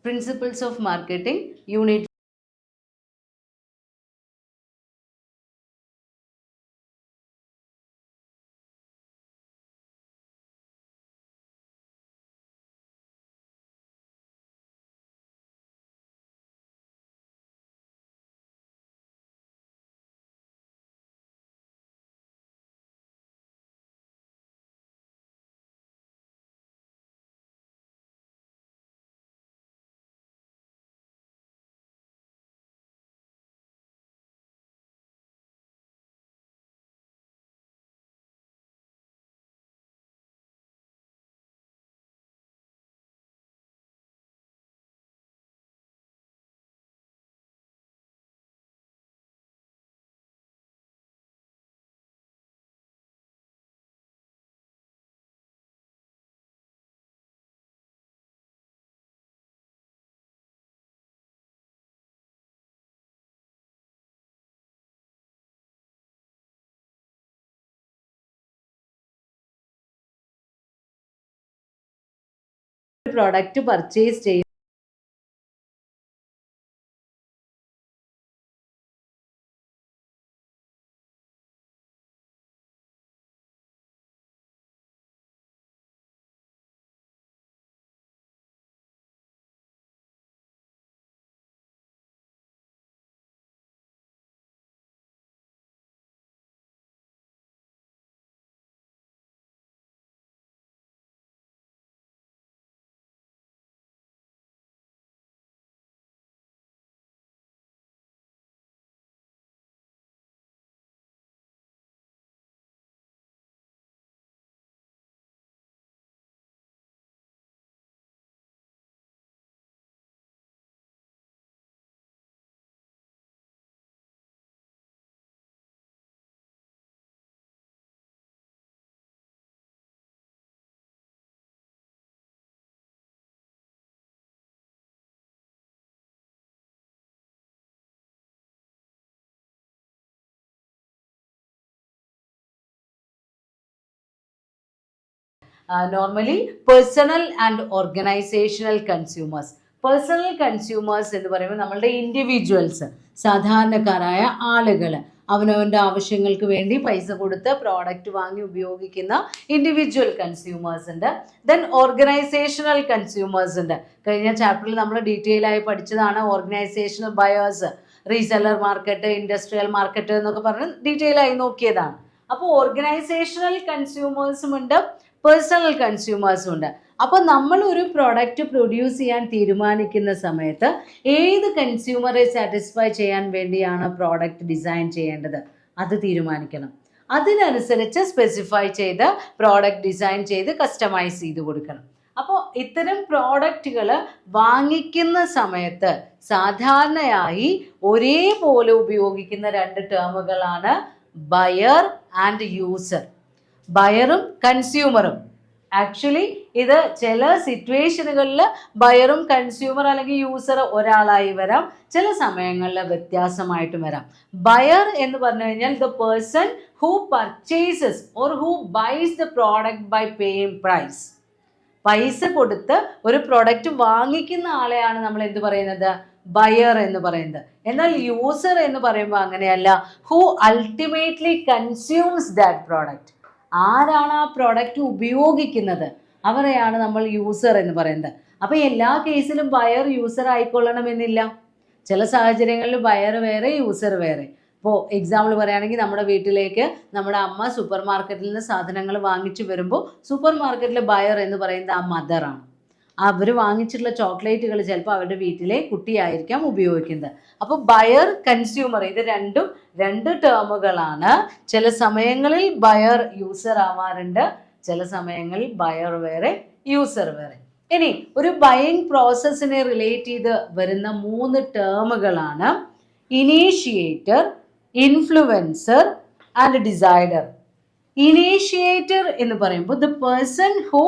Principles of Marketing, Unit. Product purchase ചെയ്യുക. Normally personal and organisational consumers. Personal consumers എന്ന് പറയുമ്പോൾ നമ്മളുടെ individuals, സാധാരണക്കാരായ ആളുകൾ, അവനവൻ്റെ ആവശ്യങ്ങൾക്ക് വേണ്ടി പൈസ കൊടുത്ത് പ്രോഡക്റ്റ് വാങ്ങി ഉപയോഗിക്കുന്ന ഇൻഡിവിജ്വൽ കൺസ്യൂമേഴ്സ് ഉണ്ട്. ദെൻ ഓർഗനൈസേഷണൽ കൺസ്യൂമേഴ്സ് ഉണ്ട്. കഴിഞ്ഞ ചാപ്റ്ററിൽ നമ്മൾ ഡീറ്റെയിൽ ആയി പഠിച്ചതാണ് organisational buyers, reseller market, industrial market എന്നൊക്കെ പറഞ്ഞ് ഡീറ്റെയിൽ ആയി നോക്കിയതാണ്. അപ്പോൾ ഓർഗനൈസേഷണൽ കൺസ്യൂമേഴ്സും ഉണ്ട്, പേഴ്സണൽ കൺസ്യൂമേഴ്സും ഉണ്ട്. അപ്പോൾ നമ്മൾ ഒരു പ്രോഡക്റ്റ് പ്രൊഡ്യൂസ് ചെയ്യാൻ തീരുമാനിക്കുന്ന സമയത്ത് ഏത് കൺസ്യൂമറെ സാറ്റിസ്ഫൈ ചെയ്യാൻ വേണ്ടിയാണ് പ്രോഡക്റ്റ് ഡിസൈൻ ചെയ്യേണ്ടത് അത് തീരുമാനിക്കണം. അതിനനുസരിച്ച് സ്പെസിഫൈ ചെയ്ത് പ്രോഡക്റ്റ് ഡിസൈൻ ചെയ്ത് കസ്റ്റമൈസ് ചെയ്ത് കൊടുക്കണം. അപ്പോൾ ഇത്തരം പ്രോഡക്റ്റുകൾ വാങ്ങിക്കുന്ന സമയത്ത് സാധാരണയായി ഒരേപോലെ ഉപയോഗിക്കുന്ന രണ്ട് ടേമുകളാണ് ബയർ ആൻഡ് യൂസർ. ബയറും കൺസ്യൂമറും. ആക്ച്വലി ഇത് ചില സിറ്റുവേഷനുകളിൽ ബയറും കൺസ്യൂമർ അല്ലെങ്കിൽ യൂസർ ഒരാളായി വരാം, ചില സമയങ്ങളിൽ വ്യത്യാസമായിട്ടും വരാം. ബയർ എന്ന് പറഞ്ഞു കഴിഞ്ഞാൽ the person who purchases or who buys the product by paying price. പൈസ കൊടുത്ത് ഒരു പ്രോഡക്റ്റ് വാങ്ങിക്കുന്ന ആളെയാണ് നമ്മൾ എന്ത് പറയുന്നത്, ബയർ എന്ന് പറയുന്നത്. എന്നാൽ യൂസർ എന്ന് പറയുമ്പോൾ അങ്ങനെയല്ല, who ultimately consumes that product. ആരാണ് ആ പ്രോഡക്റ്റ് ഉപയോഗിക്കുന്നത് അവരെയാണ് നമ്മൾ യൂസർ എന്ന് പറയുന്നത്. അപ്പോൾ എല്ലാ കേസിലും ബയർ യൂസർ ആയിക്കൊള്ളണമെന്നില്ല. ചില സാഹചര്യങ്ങളിൽ ബയർ വേറെ യൂസർ വേറെ. ഇപ്പോൾ എക്സാമ്പിൾ പറയുകയാണെങ്കിൽ നമ്മുടെ വീട്ടിലേക്ക് നമ്മുടെ അമ്മ സൂപ്പർ മാർക്കറ്റിൽ നിന്ന് സാധനങ്ങൾ വാങ്ങിച്ചു വരുമ്പോൾ സൂപ്പർ മാർക്കറ്റിലെ ബയർ എന്ന് പറയുന്നത് ആ മദറാണ്. അവർ വാങ്ങിച്ചിട്ടുള്ള ചോക്ലേറ്റുകൾ ചിലപ്പോൾ അവരുടെ വീട്ടിലെ കുട്ടിയായിരിക്കാം ഉപയോഗിക്കുന്നത്. അപ്പോൾ ബയർ, കൺസ്യൂമർ ഇത് രണ്ടും രണ്ട് ടേമുകളാണ്. ചില സമയങ്ങളിൽ ബയർ യൂസർ ആവാറുണ്ട്, ചില സമയങ്ങളിൽ ബയർ വേറെ യൂസർ വേറെ. ഇനി ഒരു ബയിങ് പ്രോസസ്സിനെ റിലേറ്റ് ചെയ്ത് വരുന്ന 3 ടേമുകളാണ് initiator, influencer and decider. Initiator എന്ന് പറയുമ്പോൾ the person who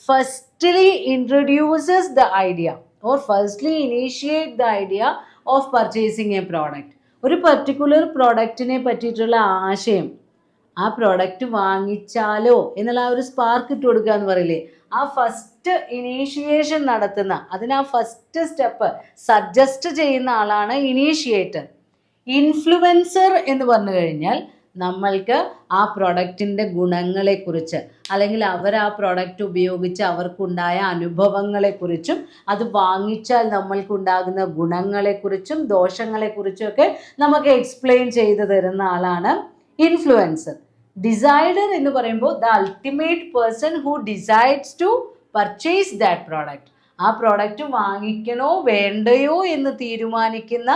firstly introduces the idea or firstly initiate the idea of purchasing a product. ഒരു പർട്ടിക്കുലർ പ്രോഡക്റ്റിനെ പറ്റിയിട്ടുള്ള ആശയം, ആ പ്രോഡക്റ്റ് വാങ്ങിച്ചാലോ എന്നുള്ള ആ ഒരു സ്പാർക്ക് ഇട്ട് കൊടുക്കുക എന്ന് പറയില്ലേ, ആ ഫസ്റ്റ് ഇനീഷ്യേഷൻ നടത്തുന്ന, അതിന് ആ ഫസ്റ്റ് സ്റ്റെപ്പ് സജസ്റ്റ് ചെയ്യുന്ന ആളാണ് ഇനീഷ്യേറ്റർ. ഇൻഫ്ലുവൻസർ എന്ന് പറഞ്ഞു കഴിഞ്ഞാൽ നമ്മൾക്ക് ആ പ്രൊഡക്റ്റിൻ്റെ ഗുണങ്ങളെക്കുറിച്ച്, അല്ലെങ്കിൽ അവർ ആ പ്രൊഡക്റ്റ് ഉപയോഗിച്ച് അവർക്കുണ്ടായ അനുഭവങ്ങളെക്കുറിച്ചും അത് വാങ്ങിച്ചാൽ നമ്മൾക്കുണ്ടാകുന്ന ഗുണങ്ങളെക്കുറിച്ചും ദോഷങ്ങളെക്കുറിച്ചുമൊക്കെ നമുക്ക് എക്സ്പ്ലെയിൻ ചെയ്തു തരുന്ന ആളാണ് ഇൻഫ്ലുവൻസർ. ഡിസൈഡർ എന്ന് പറയുമ്പോൾ the ultimate person who decides to purchase that product. ആ പ്രോഡക്റ്റ് വാങ്ങിക്കണോ വേണ്ടയോ എന്ന് തീരുമാനിക്കുന്ന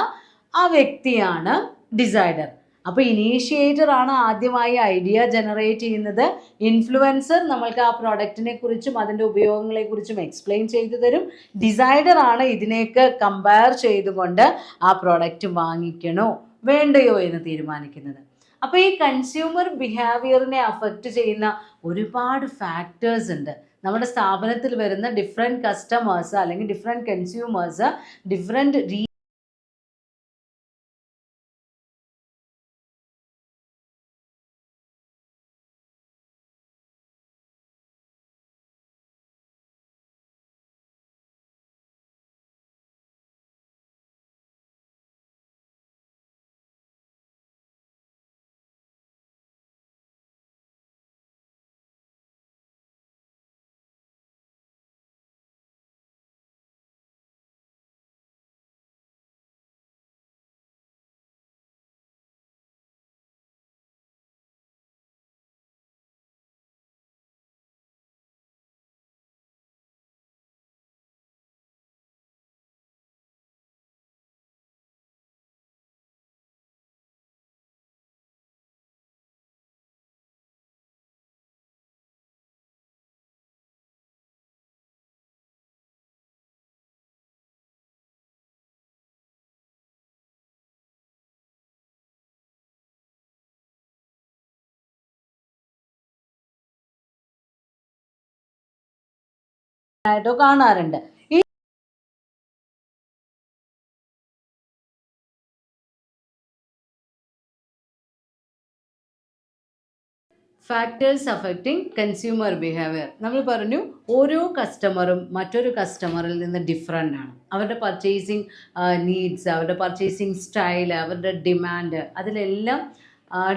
ആ വ്യക്തിയാണ് ഡിസൈഡർ. അപ്പോൾ ഇനീഷ്യേറ്റർ ആണ് ആദ്യമായി ഐഡിയ ജനറേറ്റ് ചെയ്യുന്നത്. ഇൻഫ്ലുവൻസർ നമ്മൾക്ക് ആ പ്രോഡക്റ്റിനെ കുറിച്ചും അതിൻ്റെ ഉപയോഗങ്ങളെക്കുറിച്ചും എക്സ്പ്ലെയിൻ ചെയ്തു തരും. ഡിസൈഡർ ആണ് ഇതിനെയൊക്കെ കമ്പയർ ചെയ്തുകൊണ്ട് ആ പ്രോഡക്റ്റ് വാങ്ങിക്കണോ വേണ്ടയോ എന്ന് തീരുമാനിക്കുന്നത്. അപ്പോൾ ഈ കൺസ്യൂമർ ബിഹേവിയറിനെ അഫക്റ്റ് ചെയ്യുന്ന ഒരുപാട് ഫാക്ടേഴ്സ് ഉണ്ട്. നമ്മുടെ സ്ഥാപനത്തിൽ വരുന്ന ഡിഫറെൻറ്റ് കസ്റ്റമേഴ്സ് അല്ലെങ്കിൽ ഡിഫറെൻറ്റ് കൺസ്യൂമേഴ്സ് ഡിഫറെൻറ്റ് ആയിട്ടോ കാണാറുണ്ട്. ഈ ഫാക്ടേഴ്സ് അഫക്റ്റിംഗ് കൺസ്യൂമർ ബിഹേവിയർ. നമ്മൾ പറഞ്ഞു ഓരോ കസ്റ്റമറും മറ്റൊരു കസ്റ്റമറിൽ നിന്ന് ഡിഫറെൻ്റ് ആണ്. അവരുടെ പർച്ചേസിങ് നീഡ്സ്, അവരുടെ പർച്ചേസിങ് സ്റ്റൈൽ, അവരുടെ ഡിമാൻഡ്, അതിലെല്ലാം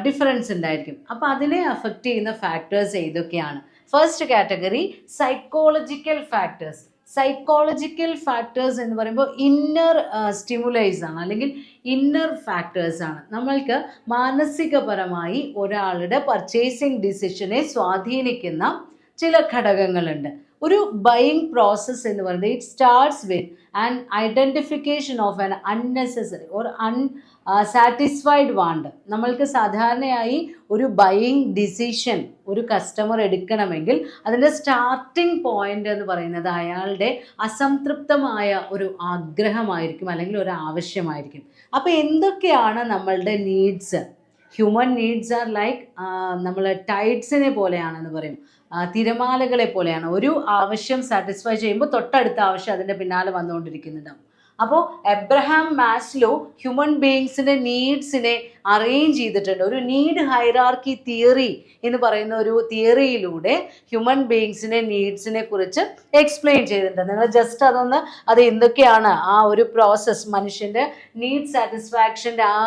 ഡിഫറൻസ് ഉണ്ടായിരിക്കും. അപ്പോൾ അതിനെ അഫക്റ്റ് ചെയ്യുന്ന ഫാക്ടേഴ്സ് ഏതൊക്കെയാണ്? First category psychological factors. Psychological factors എന്ന് പറയുമ്പോൾ ഇന്നർ സ്റ്റിമുലൈസ് ആണ്, അല്ലെങ്കിൽ ഇന്നർ ഫാക്ടേഴ്സ് ആണ്. നമ്മൾക്ക് മാനസികപരമായി ഒരാളുടെ പർച്ചേസിങ് ഡിസിഷനെ സ്വാധീനിക്കുന്ന ചില ഘടകങ്ങളുണ്ട്. ഒരു ബൈയിങ് പ്രോസസ്സ് എന്ന് പറയുന്നത് it starts with an identification of an unnecessary or satisfied want. നമ്മൾക്ക് സാധാരണയായി ഒരു ബൈയിങ് ഡിസിഷൻ ഒരു കസ്റ്റമർ എടുക്കണമെങ്കിൽ അതിൻ്റെ സ്റ്റാർട്ടിംഗ് പോയിന്റ് എന്ന് പറയുന്നത് അയാളുടെ അസംതൃപ്തമായ ഒരു ആഗ്രഹമായിരിക്കും, അല്ലെങ്കിൽ ഒരു ആവശ്യമായിരിക്കും. അപ്പോൾ എന്തൊക്കെയാണ് നമ്മളുടെ needs? Human needs are like നമ്മൾ ടൈഡ്സിനെ പോലെയാണെന്ന് പറയും, തിരമാലകളെ പോലെയാണ്. ഒരു ആവശ്യം സാറ്റിസ്ഫൈ ചെയ്യുമ്പോൾ തൊട്ടടുത്ത ആവശ്യം അതിൻ്റെ പിന്നാലെ വന്നുകൊണ്ടിരിക്കുന്നുണ്ടാവും. അപ്പോൾ എബ്രഹാം മാസ്ലോ ഹ്യൂമൻ ബീയിങ്സിൻ്റെ നീഡ്സിനെ അറേഞ്ച് ചെയ്തിട്ടുണ്ട്. ഒരു നീഡ് ഹൈറാർക്കി തിയറി എന്ന് പറയുന്ന ഒരു തിയറിയിലൂടെ ഹ്യൂമൻ ബീയിങ്സിൻ്റെ നീഡ്സിനെ കുറിച്ച് എക്സ്പ്ലെയിൻ ചെയ്തിട്ടുണ്ട്. നിങ്ങൾ ജസ്റ്റ് അത് എന്തൊക്കെയാണ് ആ ഒരു പ്രോസസ്സ്, മനുഷ്യൻ്റെ നീഡ് സാറ്റിസ്ഫാക്ഷൻ്റെ ആ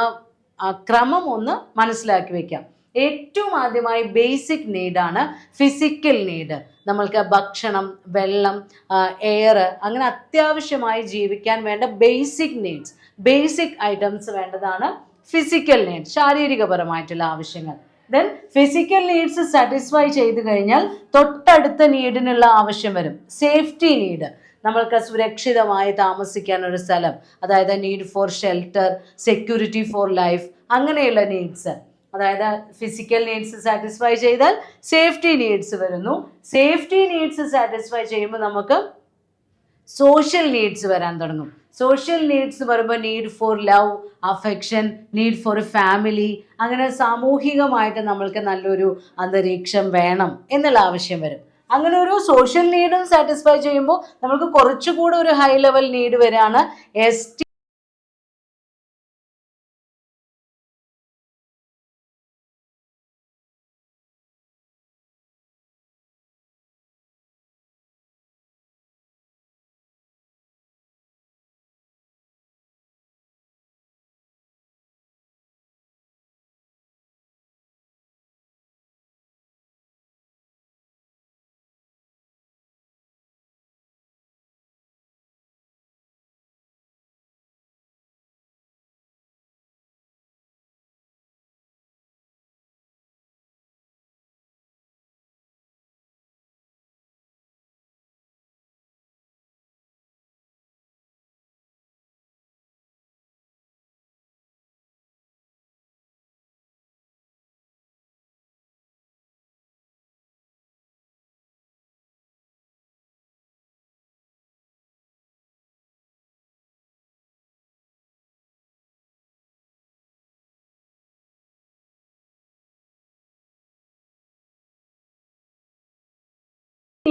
ക്രമം ഒന്ന് മനസ്സിലാക്കി വയ്ക്കാം. ഏറ്റവും ആദ്യമായി ബേസിക് നീഡാണ് ഫിസിക്കൽ നീഡ്. നമ്മൾക്ക് ഭക്ഷണം, വെള്ളം, എയർ, അങ്ങനെ അത്യാവശ്യമായി ജീവിക്കാൻ വേണ്ട ബേസിക് നീഡ്സ്, ബേസിക് ഐറ്റംസ് വേണ്ടതാണ് ഫിസിക്കൽ നീഡ്, ശാരീരികപരമായിട്ടുള്ള ആവശ്യങ്ങൾ. ദെൻ ഫിസിക്കൽ നീഡ്സ് സാറ്റിസ്ഫൈ ചെയ്ത് കഴിഞ്ഞാൽ തൊട്ടടുത്ത നീഡിനുള്ള ആവശ്യം വരും, സേഫ്റ്റി നീഡ്. നമ്മൾക്ക് സുരക്ഷിതമായി താമസിക്കാൻ ഒരു സ്ഥലം, അതായത് need for shelter, security for life, അങ്ങനെയുള്ള നീഡ്സ്. അതായത് ഫിസിക്കൽ നീഡ്സ് സാറ്റിസ്ഫൈ ചെയ്താൽ സേഫ്റ്റി നീഡ്സ് വരുന്നു. സേഫ്റ്റി നീഡ്സ് സാറ്റിസ്ഫൈ ചെയ്യുമ്പോൾ നമുക്ക് സോഷ്യൽ നീഡ്സ് വരാൻ തുടങ്ങും. സോഷ്യൽ നീഡ്സ് വരുമ്പോൾ need for love, affection, need for family, അങ്ങനെ സാമൂഹികമായിട്ട് നമ്മൾക്ക് നല്ലൊരു അന്തരീക്ഷം വേണം എന്നുള്ള ആവശ്യം വരും. അങ്ങനെ ഒരു സോഷ്യൽ നീഡും സാറ്റിസ്ഫൈ ചെയ്യുമ്പോൾ നമുക്ക് കുറച്ചുകൂടെ ഒരു ഹൈ ലെവൽ നീഡ് വരികയാണ് എസ്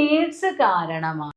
നീഡ്സ് കാരണമാണ്.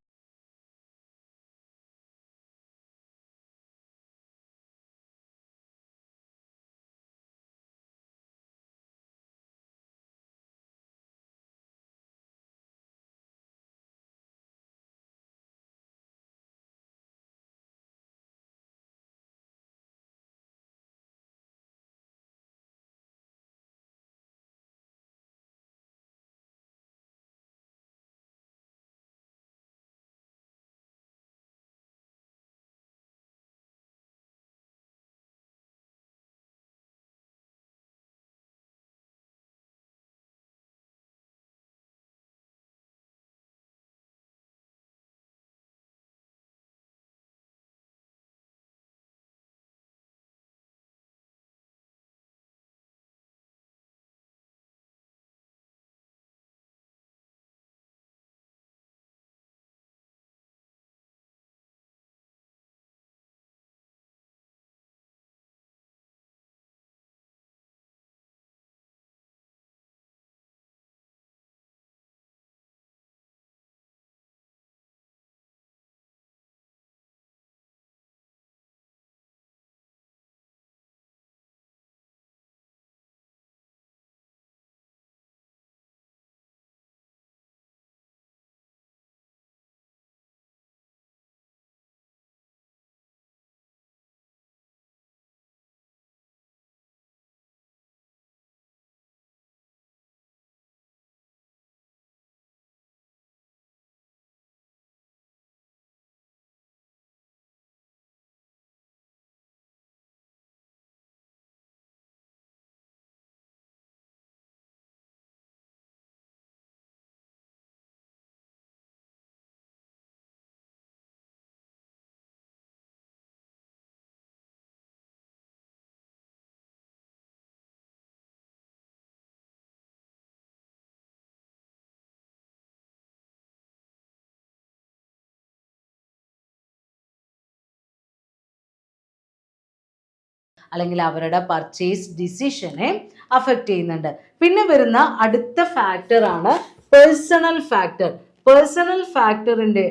അല്ലെങ്കിൽ അവരുടെ പർച്ചേസ് ഡിസിഷനെ അഫക്റ്റ് ചെയ്യുന്നുണ്ട്. പിന്നെ വരുന്ന അടുത്ത ഫാക്ടറാണ് പേഴ്സണൽ ഫാക്ടർ. പേഴ്സണൽ ഫാക്ടറിൻ്റെ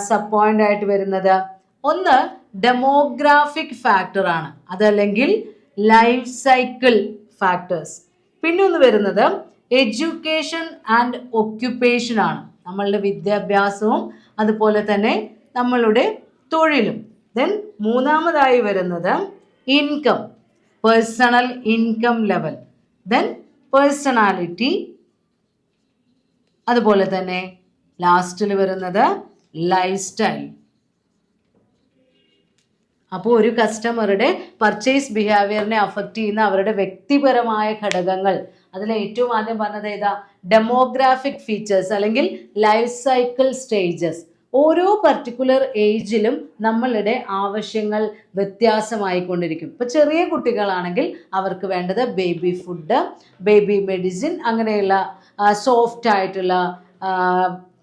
സബ് പോയിന്റ് ആയിട്ട് വരുന്നത് ഒന്ന് ഡെമോഗ്രാഫിക് ഫാക്ടറാണ്, അതല്ലെങ്കിൽ ലൈഫ് സൈക്കിൾ ഫാക്ടേഴ്സ്. പിന്നെ ഒന്ന് വരുന്നത് എഡ്യൂക്കേഷൻ ആൻഡ് ഒക്യുപ്പേഷൻ ആണ്, നമ്മളുടെ വിദ്യാഭ്യാസവും അതുപോലെ തന്നെ നമ്മളുടെ തൊഴിലും. ദെൻ മൂന്നാമതായി വരുന്നത് income, personal income level, then personality, അതുപോലെ തന്നെ ലാസ്റ്റിൽ വരുന്നത് ലൈഫ് സ്റ്റൈൽ. അപ്പോൾ ഒരു കസ്റ്റമറുടെ പർച്ചേസ് ബിഹേവിയറിനെ അഫക്റ്റ് ചെയ്യുന്ന അവരുടെ വ്യക്തിപരമായ ഘടകങ്ങൾ, അതിൽ ഏറ്റവും ആദ്യം പറഞ്ഞത് ഏതാ? ഡെമോഗ്രാഫിക് ഫീച്ചേഴ്സ് അല്ലെങ്കിൽ ലൈഫ് സൈക്കിൾ സ്റ്റേജസ്. ഓരോ പർട്ടിക്കുലർ ഏജിലും നമ്മളുടെ ആവശ്യങ്ങൾ വ്യത്യാസമായിക്കൊണ്ടിരിക്കും. ഇപ്പോൾ ചെറിയ കുട്ടികളാണെങ്കിൽ അവർക്ക് വേണ്ടത് ബേബി ഫുഡ്, ബേബി മെഡിസിൻ, അങ്ങനെയുള്ള സോഫ്റ്റ് ആയിട്ടുള്ള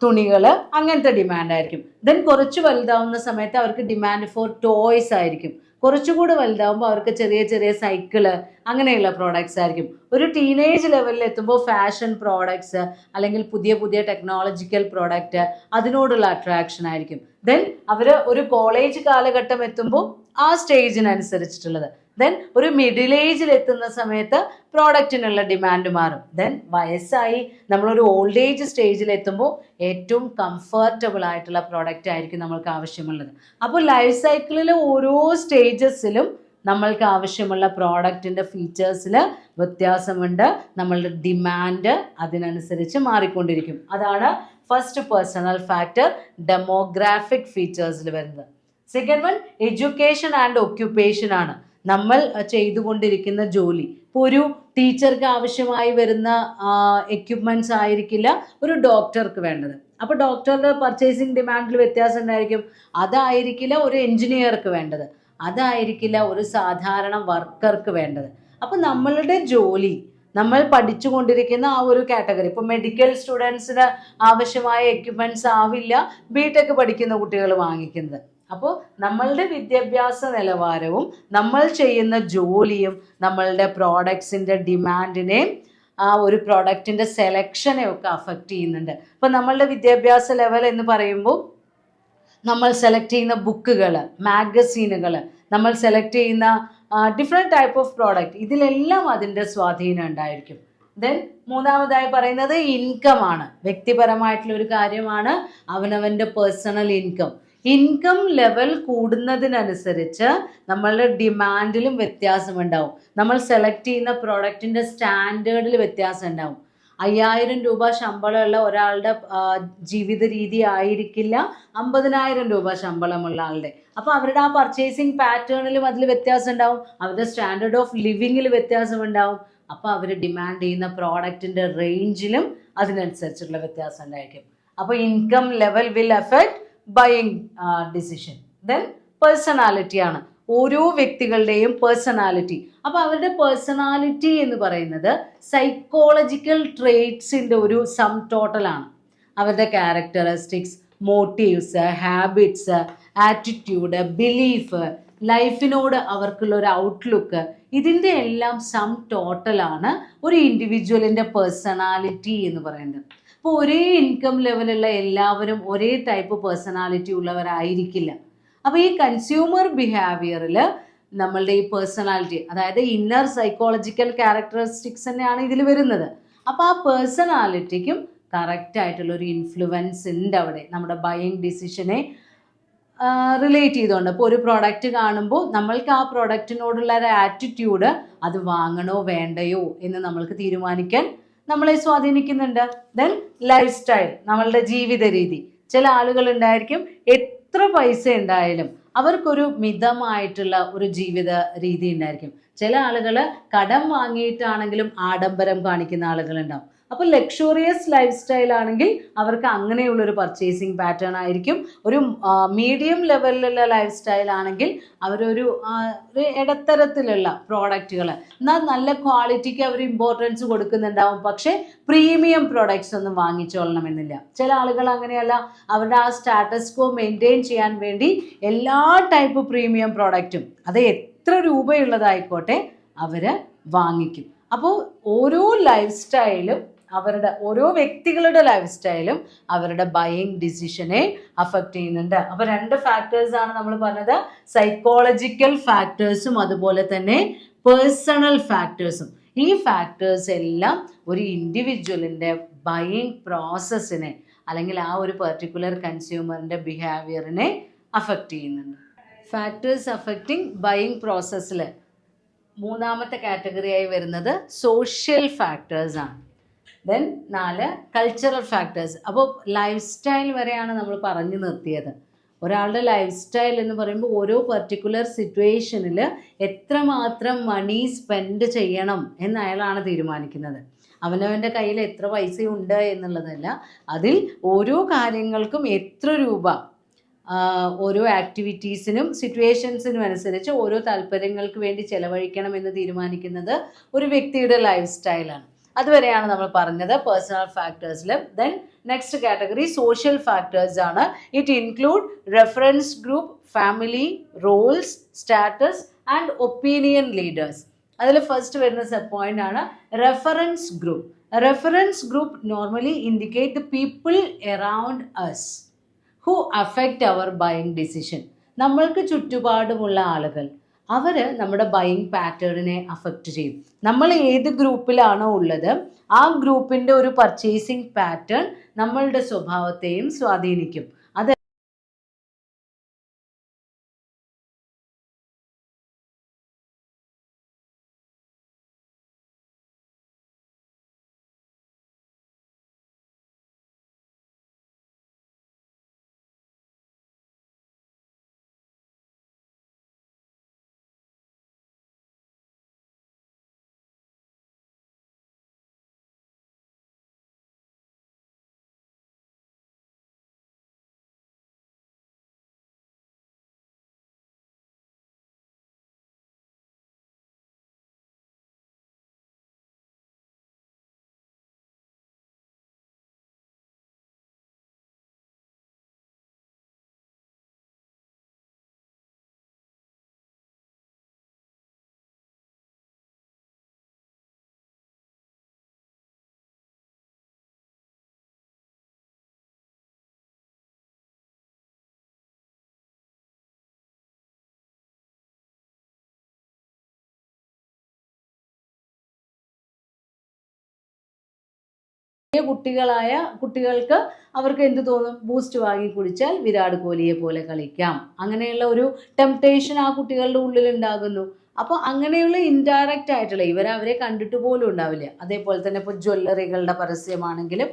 തുണികൾ, അങ്ങനത്തെ ഡിമാൻഡ് ആയിരിക്കും. ദെൻ കുറച്ച് വലുതാവുന്ന സമയത്ത് അവർക്ക് ഡിമാൻഡ് ഫോർ ടോയ്സ് ആയിരിക്കും. കുറച്ചുകൂടി വലുതാവുമ്പോൾ അവർക്ക് ചെറിയ ചെറിയ സൈക്കിള്, അങ്ങനെയുള്ള പ്രോഡക്ട്സ് ആയിരിക്കും. ഒരു ടീനേജ് ലെവലിൽ എത്തുമ്പോൾ ഫാഷൻ പ്രോഡക്ട്സ് അല്ലെങ്കിൽ പുതിയ പുതിയ ടെക്നോളജിക്കൽ പ്രോഡക്റ്റ്, അതിനോടുള്ള അട്രാക്ഷൻ ആയിരിക്കും. ദെൻ അവർ ഒരു കോളേജ് കാലഘട്ടം എത്തുമ്പോൾ ആ സ്റ്റേജിനനുസരിച്ചിട്ടുള്ളത്. ദെൻ ഒരു മിഡിൽ ഏജിൽ എത്തുന്ന സമയത്ത് പ്രോഡക്റ്റിനുള്ള ഡിമാൻഡ് മാറും. ദെൻ വയസ്സായി നമ്മളൊരു ഓൾഡ് ഏജ് സ്റ്റേജിൽ എത്തുമ്പോൾ ഏറ്റവും കംഫർട്ടബിൾ ആയിട്ടുള്ള പ്രോഡക്റ്റ് ആയിരിക്കും നമ്മൾക്ക് ആവശ്യമുള്ളത്. അപ്പോൾ ലൈഫ് സൈക്കിളിലെ ഓരോ സ്റ്റേജസിലും നമ്മൾക്ക് ആവശ്യമുള്ള പ്രോഡക്റ്റിൻ്റെ ഫീച്ചേഴ്സിൽ വ്യത്യാസമുണ്ട്. നമ്മളുടെ ഡിമാൻഡ് അതിനനുസരിച്ച് മാറിക്കൊണ്ടിരിക്കും. അതാണ് ഫസ്റ്റ് പേഴ്സണൽ ഫാക്ടർ, ഡെമോഗ്രാഫിക് ഫീച്ചേഴ്സിൽ വരുന്നത്. Second one education and occupation ആണ്. നമ്മൾ ചെയ്തുകൊണ്ടിരിക്കുന്ന ജോലി, ഇപ്പോൾ ഒരു ടീച്ചർക്ക് ആവശ്യമായി വരുന്ന എക്യുപ്മെൻറ്റ്സ് ആയിരിക്കില്ല ഒരു ഡോക്ടർക്ക് വേണ്ടത്. അപ്പോൾ ഡോക്ടറുടെ പർച്ചേസിങ് ഡിമാൻഡിൽ വ്യത്യാസം ഉണ്ടായിരിക്കും. അതായിരിക്കില്ല ഒരു എൻജിനീയർക്ക് വേണ്ടത്, അതായിരിക്കില്ല ഒരു സാധാരണ വർക്കർക്ക് വേണ്ടത്. അപ്പോൾ നമ്മളുടെ ജോലി, നമ്മൾ പഠിച്ചുകൊണ്ടിരിക്കുന്ന ആ ഒരു കാറ്റഗറി, ഇപ്പോൾ മെഡിക്കൽ സ്റ്റുഡൻസിന് ആവശ്യമായ എക്യുപ്മെൻറ്റ്സ് ആവില്ല ബിടെക് പഠിക്കുന്ന കുട്ടികൾ വാങ്ങിക്കുന്നത്. അപ്പോൾ നമ്മളുടെ വിദ്യാഭ്യാസ നിലവാരവും നമ്മൾ ചെയ്യുന്ന ജോലിയും നമ്മളുടെ പ്രോഡക്ട്സിൻ്റെ ഡിമാൻഡിനെ ആ ഒരു പ്രോഡക്റ്റിൻ്റെ സെലക്ഷനെ ഒക്കെ അഫക്റ്റ് ചെയ്യുന്നുണ്ട്. ഇപ്പം നമ്മളുടെ വിദ്യാഭ്യാസ ലെവൽ എന്ന് പറയുമ്പോൾ നമ്മൾ സെലക്ട് ചെയ്യുന്ന ബുക്കുകൾ, മാഗസീനുകൾ, നമ്മൾ സെലക്ട് ചെയ്യുന്ന ഡിഫറെൻറ്റ് ടൈപ്പ് ഓഫ് പ്രോഡക്റ്റ്, ഇതിലെല്ലാം അതിൻ്റെ സ്വാധീനം ഉണ്ടായിരിക്കും. ദെൻ മൂന്നാമതായി പറയുന്നത് ഇൻകം ആണ്. വ്യക്തിപരമായിട്ടുള്ള ഒരു കാര്യമാണ് അവനവൻ്റെ പേഴ്സണൽ ഇൻകം. ഇൻകം ലെവൽ കൂടുന്നതിനനുസരിച്ച് നമ്മളുടെ ഡിമാൻഡിലും വ്യത്യാസമുണ്ടാവും. നമ്മൾ സെലക്ട് ചെയ്യുന്ന പ്രോഡക്റ്റിൻ്റെ സ്റ്റാൻഡേർഡിൽ വ്യത്യാസം ഉണ്ടാവും. 5000 രൂപ ശമ്പളമുള്ള ഒരാളുടെ ജീവിത രീതി ആയിരിക്കില്ല 50,000 രൂപ ശമ്പളമുള്ള ആളുടെ. അപ്പോൾ അവരുടെ ആ പർച്ചേസിങ് പാറ്റേണിലും അതിൽ വ്യത്യാസം ഉണ്ടാവും. അവരുടെ സ്റ്റാൻഡേർഡ് ഓഫ് ലിവിങ്ങിൽ വ്യത്യാസം ഉണ്ടാവും. അപ്പോൾ അവർ ഡിമാൻഡ് ചെയ്യുന്ന പ്രോഡക്റ്റിൻ്റെ റേഞ്ചിലും അതിനനുസരിച്ചുള്ള വ്യത്യാസം ഉണ്ടായിരിക്കും. അപ്പോൾ income level will effect buying decision. Then പേഴ്സണാലിറ്റിയാണ്, ഓരോ വ്യക്തികളുടെയും പേഴ്സണാലിറ്റി. അപ്പോൾ അവരുടെ പേഴ്സണാലിറ്റി എന്ന് പറയുന്നത് സൈക്കോളജിക്കൽ ട്രേറ്റ്സിൻ്റെ ഒരു സം ടോട്ടലാണ്. അവരുടെ characteristics, motives, habits, attitude, belief, ലൈഫിനോട് അവർക്കുള്ള ഒരു ഔട്ട്ലുക്ക്, ഇതിൻ്റെ എല്ലാം സം ടോട്ടലാണ് ഒരു ഇൻഡിവിജ്വലിൻ്റെ പേഴ്സണാലിറ്റി എന്ന് പറയുന്നത്. അപ്പോൾ ഒരേ ഇൻകം ലെവലുള്ള എല്ലാവരും ഒരേ ടൈപ്പ് പേഴ്സണാലിറ്റി ഉള്ളവരായിരിക്കില്ല. അപ്പോൾ ഈ കൺസ്യൂമർ ബിഹേവിയറിൽ നമ്മളുടെ ഈ പേഴ്സണാലിറ്റി, അതായത് ഇന്നർ സൈക്കോളജിക്കൽ ക്യാരക്ടറിസ്റ്റിക്സ് തന്നെയാണ് ഇതിൽ വരുന്നത്. അപ്പോൾ ആ പേഴ്സണാലിറ്റിക്കും കറക്റ്റായിട്ടുള്ളൊരു ഇൻഫ്ലുവൻസ് ഉണ്ട് അവിടെ നമ്മുടെ ബൈയിങ് ഡിസിഷനെ റിലേറ്റ് ചെയ്തുകൊണ്ട്. അപ്പോൾ ഒരു പ്രോഡക്റ്റ് കാണുമ്പോൾ നമ്മൾക്ക് ആ പ്രോഡക്റ്റിനോടുള്ള ഒരു ആറ്റിറ്റ്യൂഡ്, അത് വാങ്ങണോ വേണ്ടയോ എന്ന് നമ്മൾക്ക് തീരുമാനിക്കാൻ നമ്മളെ സ്വാധീനിക്കുന്നുണ്ട്. ദെൻ ലൈഫ് സ്റ്റൈൽ, നമ്മളുടെ ജീവിത രീതി. ചില ആളുകൾ ഉണ്ടായിരിക്കും എത്ര പൈസ ഉണ്ടായാലും അവർക്കൊരു മിതമായിട്ടുള്ള ഒരു ജീവിത രീതി ഉണ്ടായിരിക്കും. ചില ആളുകൾ കടം വാങ്ങിയിട്ടാണെങ്കിലും ആഡംബരം കാണിക്കുന്ന ആളുകളുണ്ടാവും. അപ്പോൾ ലക്ഷറിയസ് ലൈഫ് സ്റ്റൈൽ ആണെങ്കിൽ അവർക്ക് അങ്ങനെയുള്ളൊരു പർച്ചേസിങ് പാറ്റേൺ ആയിരിക്കും. ഒരു മീഡിയം ലെവലിലുള്ള ലൈഫ് സ്റ്റൈൽ ആണെങ്കിൽ അവരൊരു ഇടത്തരത്തിലുള്ള പ്രോഡക്റ്റുകൾ, എന്നാൽ നല്ല ക്വാളിറ്റിക്ക് അവർ ഇമ്പോർട്ടൻസ് കൊടുക്കുന്നുണ്ടാവും. പക്ഷേ പ്രീമിയം പ്രോഡക്റ്റ്സ് ഒന്നും വാങ്ങിച്ചോളണമെന്നില്ല. ചില ആളുകൾ അങ്ങനെയല്ല, അവരുടെ ആ സ്റ്റാറ്റസ് കോ മെയിൻറ്റെയിൻ ചെയ്യാൻ വേണ്ടി എല്ലാ ടൈപ്പ് പ്രീമിയം പ്രോഡക്റ്റും അത് എത്ര രൂപയുള്ളതായിക്കോട്ടെ അവർ വാങ്ങിക്കും. അപ്പോൾ ഓരോ ലൈഫ് സ്റ്റൈലും ഓരോ വ്യക്തികളുടെ ലൈഫ് സ്റ്റൈലും അവരുടെ ബൈയിങ് ഡിസിഷനെ അഫക്റ്റ് ചെയ്യുന്നുണ്ട്. അപ്പോൾ 2 ഫാക്ടേഴ്സാണ് നമ്മൾ പറഞ്ഞത്, സൈക്കോളജിക്കൽ ഫാക്ടേഴ്സും അതുപോലെ തന്നെ പേഴ്സണൽ ഫാക്ടേഴ്സും. ഈ ഫാക്ടേഴ്സ് എല്ലാം ഒരു ഇൻഡിവിജ്വലിൻ്റെ ബൈയിങ് പ്രോസസ്സിനെ അല്ലെങ്കിൽ ആ ഒരു പെർട്ടിക്കുലർ കൺസ്യൂമറിൻ്റെ ബിഹേവിയറിനെ അഫക്റ്റ് ചെയ്യുന്നുണ്ട്. ഫാക്ടേഴ്സ് അഫക്റ്റിംഗ് ബൈയിങ് പ്രോസസ്സിൽ മൂന്നാമത്തെ കാറ്റഗറിയായി വരുന്നത് സോഷ്യൽ ഫാക്ടേഴ്സാണ്. Then 4 cultural factors. അപ്പോൾ ലൈഫ് സ്റ്റൈൽ വരെയാണ് നമ്മൾ പറഞ്ഞു നിർത്തിയത്. ഒരാളുടെ ലൈഫ് സ്റ്റൈൽ എന്ന് പറയുമ്പോൾ ഓരോ പർട്ടിക്കുലർ സിറ്റുവേഷനിൽ എത്രമാത്രം മണി സ്പെൻഡ് ചെയ്യണം എന്ന് അയാളാണ് തീരുമാനിക്കുന്നത്. അവനവൻ്റെ കയ്യിൽ എത്ര പൈസയുണ്ട് എന്നുള്ളതല്ല, അതിൽ ഓരോ കാര്യങ്ങൾക്കും എത്ര രൂപ, ഓരോ ആക്ടിവിറ്റീസിനും സിറ്റുവേഷൻസിനും അനുസരിച്ച് ഓരോ താല്പര്യങ്ങൾക്ക് വേണ്ടി ചെലവഴിക്കണം എന്ന് തീരുമാനിക്കുന്നത് ഒരു വ്യക്തിയുടെ ലൈഫ് സ്റ്റൈലാണ്. അതുവരെയാണ് നമ്മൾ പറഞ്ഞത് പേഴ്സണൽ ഫാക്ടേഴ്സിൽ. Then next category social factors ആണ്. It include reference group, family, roles, status and opinion leaders. അതിൽ ഫസ്റ്റ് വരുന്ന പോയിന്റ് ആണ് reference group. Reference group normally indicate the people around us who affect our buying decision. നമ്മൾക്ക് ചുറ്റുപാടുമുള്ള ആളുകൾ, അവർ നമ്മുടെ buying പാറ്റേണിനെ affect ചെയ്യും. നമ്മൾ ഏത് ഗ്രൂപ്പിലാണോ ഉള്ളത് ആ ഗ്രൂപ്പിൻ്റെ ഒരു പർച്ചേസിങ് പാറ്റേൺ നമ്മളുടെ സ്വഭാവത്തെയും സ്വാധീനിക്കും. കുട്ടികൾക്ക് അവർക്ക് എന്ത് തോന്നും, ബൂസ്റ്റ് വാങ്ങി കുടിച്ചാൽ വിരാട് കോഹ്ലിയെ പോലെ കളിക്കാം, അങ്ങനെയുള്ള ഒരു ടെംപ്ടേഷൻ ആ കുട്ടികളുടെ ഉള്ളിൽ ഉണ്ടാകുന്നു. അപ്പോൾ അങ്ങനെയുള്ള ഇൻഡയറക്റ്റ് ആയിട്ടുള്ള അവരെ കണ്ടിട്ട് പോലും ഉണ്ടാവില്ല. അതേപോലെ തന്നെ ഇപ്പോൾ ജ്വല്ലറികളുടെ പരസ്യമാണെങ്കിലും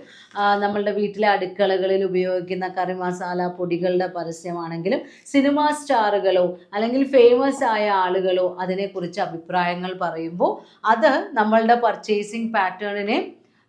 നമ്മളുടെ വീട്ടിലെ അടുക്കളകളിൽ ഉപയോഗിക്കുന്ന കറി മസാല പൊടികളുടെ പരസ്യമാണെങ്കിലും സിനിമാ സ്റ്റാറുകളോ അല്ലെങ്കിൽ ഫേമസ് ആയ ആളുകളോ അതിനെക്കുറിച്ച് അഭിപ്രായങ്ങൾ പറയുമ്പോൾ അത് നമ്മളുടെ പർച്ചേസിങ് പാറ്റേണിനെ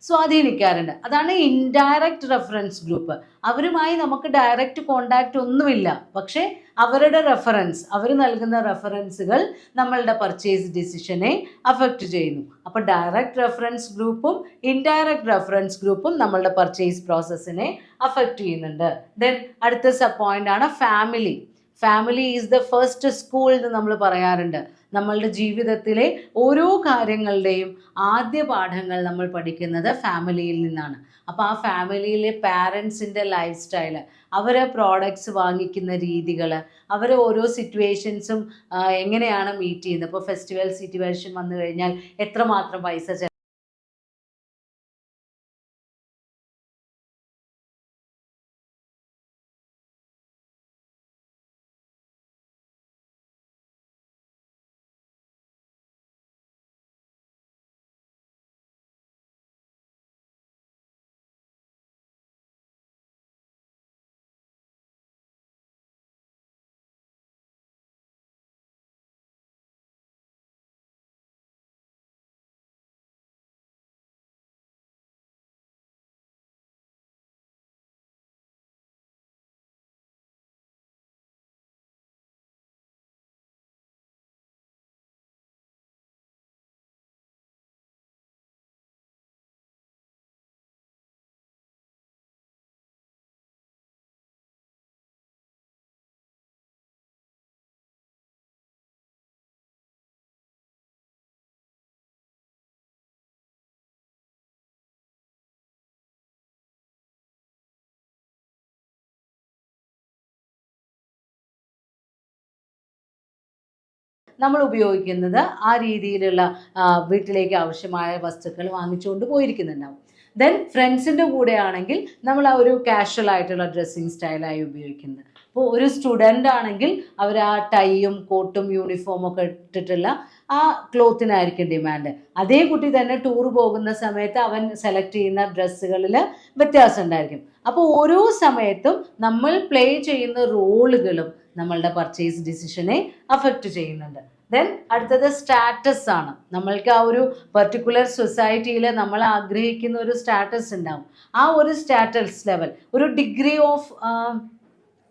സ്വാധീനിക്കാറുണ്ട്. അതാണ് ഇൻഡയറക്റ്റ് റെഫറൻസ് ഗ്രൂപ്പ്. അവരുമായി നമുക്ക് ഡയറക്റ്റ് കോണ്ടാക്റ്റ് ഒന്നുമില്ല, പക്ഷേ അവരുടെ റെഫറൻസ്, അവർ നൽകുന്ന റെഫറൻസുകൾ നമ്മളുടെ പർച്ചേസ് ഡിസിഷനെ അഫക്റ്റ് ചെയ്യുന്നു. അപ്പോൾ ഡയറക്റ്റ് റെഫറൻസ് ഗ്രൂപ്പും ഇൻഡയറക്റ്റ് റെഫറൻസ് ഗ്രൂപ്പും നമ്മളുടെ പർച്ചേസ് പ്രോസസ്സിനെ അഫക്റ്റ് ചെയ്യുന്നുണ്ട്. ദെൻ അടുത്ത സബ് പോയിന്റ് ആണ് family. Family is the first school എന്ന് നമ്മൾ പറയാറുണ്ട്. നമ്മളുടെ ജീവിതത്തിലെ ഓരോ കാര്യങ്ങളുടെയും ആദ്യ പാഠങ്ങൾ നമ്മൾ പഠിക്കുന്നത് ഫാമിലിയിൽ നിന്നാണ്. അപ്പോൾ ആ ഫാമിലിയിലെ പാരൻസിൻ്റെ ലൈഫ് സ്റ്റൈല്, അവരെ പ്രോഡക്ട്സ് വാങ്ങിക്കുന്ന രീതികൾ, അവരെ ഓരോ സിറ്റുവേഷൻസും എങ്ങനെയാണ് മീറ്റ് ചെയ്യുന്നത്. ഇപ്പോൾ ഫെസ്റ്റിവൽ സിറ്റുവേഷൻ വന്നു കഴിഞ്ഞാൽ എത്രമാത്രം പൈസ നമ്മൾ ഉപയോഗിക്കുന്നത് ആ രീതിയിലുള്ള വീട്ടിലേക്ക് ആവശ്യമായ വസ്തുക്കൾ വാങ്ങിച്ചുകൊണ്ട് പോയിരിക്കുന്നുണ്ടാവും. ദെൻ ഫ്രണ്ട്സിൻ്റെ കൂടെ ആണെങ്കിൽ നമ്മൾ ആ ഒരു കാഷ്വൽ ആയിട്ടുള്ള ഡ്രസ്സിങ് സ്റ്റൈലായി ഉപയോഗിക്കുന്നത്. ഇപ്പോൾ ഒരു സ്റ്റുഡൻ്റ് ആണെങ്കിൽ അവർ ആ ടൈയും കോട്ടും യൂണിഫോമൊക്കെ ഇട്ടിട്ടുള്ള ആ ക്ലോത്തിനായിരിക്കും ഡിമാൻഡ്. അതേ കുട്ടി തന്നെ ടൂർ പോകുന്ന സമയത്ത് അവൻ സെലക്ട് ചെയ്യുന്ന ഡ്രസ്സുകളിൽ വ്യത്യാസം ഉണ്ടായിരിക്കും. അപ്പോൾ ഓരോ സമയത്തും നമ്മൾ പ്ലേ ചെയ്യുന്ന റോളുകളും നമ്മളുടെ പർച്ചേസ് ഡിസിഷനെ അഫക്റ്റ് ചെയ്യുന്നുണ്ട്. ദെൻ അടുത്തത് സ്റ്റാറ്റസ് ആണ്. നമ്മൾക്ക് ആ ഒരു പെർട്ടിക്കുലർ സൊസൈറ്റിയിൽ നമ്മൾ ആഗ്രഹിക്കുന്ന ഒരു സ്റ്റാറ്റസ് ഉണ്ടാവും. ആ ഒരു സ്റ്റാറ്റസ് ലെവൽ, ഒരു ഡിഗ്രി ഓഫ്